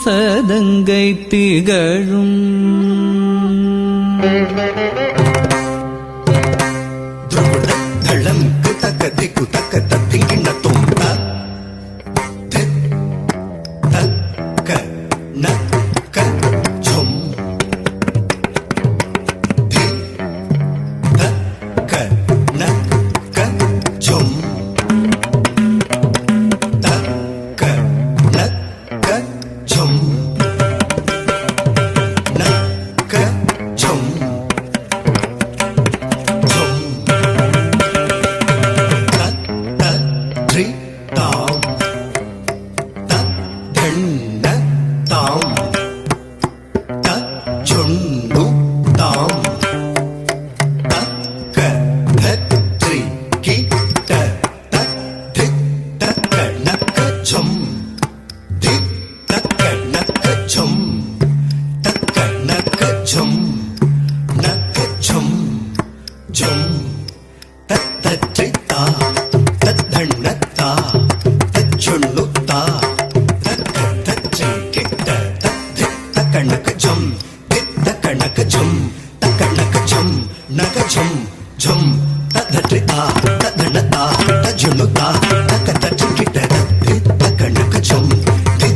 சதங்கை திகழும் தளம் தக்க திக்கு தக்க தத்திங்கிண்ண தொம்ப தக்க நக்க ஜொம்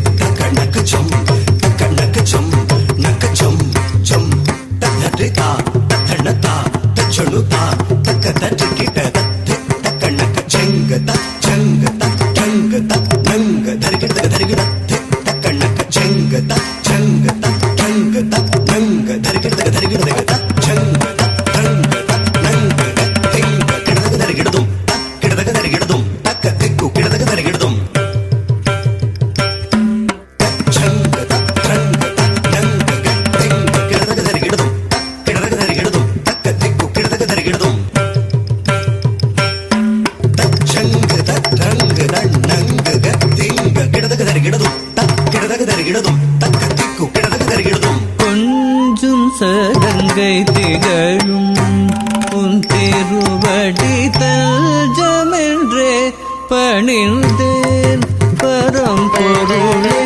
தக்க நக்க ஜொம் தக்க நக்க ஜொம் நக்க ஜொம் கொஞ்சும் சதங்கை திகழும் உன் திருவடி தஞ்சமென்றே பணிந்தேன் பரம்பொருளை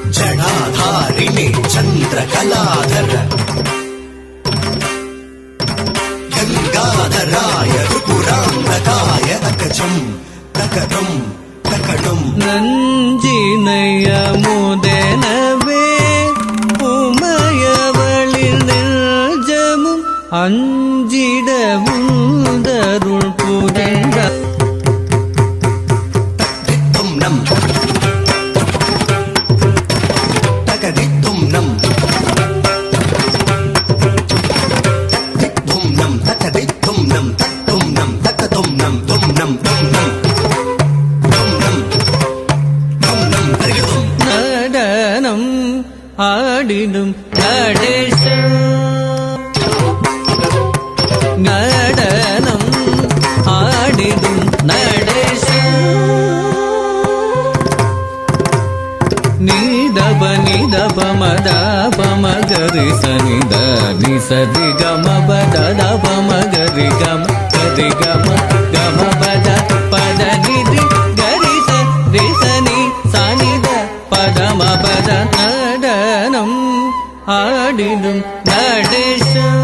जडाधारिणे चन्द्रकलाधर गङ्गाधराय त्रिपुरान्तकाय तकचम् तकदम् तकडुम् நஞ்சினையமுதெனவே உமையவளில் நெஞ்சமும் அஞ்சிடவும் தருள் புரிந்த நடனம் ஆடிடும் நடேசம் நடனம் ஆடிடும் நடேசம் நீதப நிதப மத பமகரி சனித நிசதி கம பத தப மகரி கம கரி கம கம பத பத நிதி கரி சனி சனித பதம பத நடனம் ஆடிடும் நடேசம்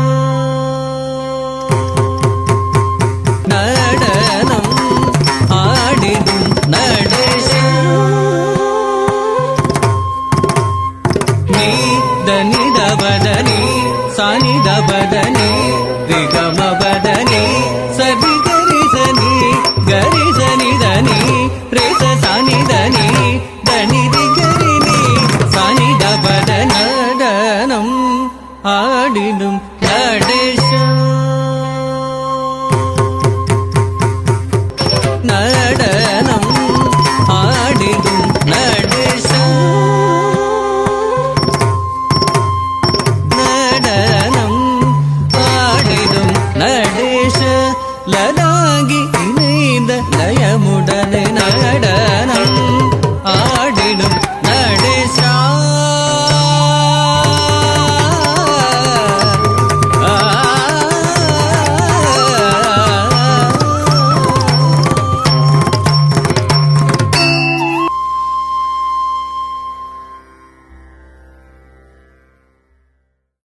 நடனம் ஆடிடும் நடேசம் நீ தனி தபதனி சனி தபதனி திகம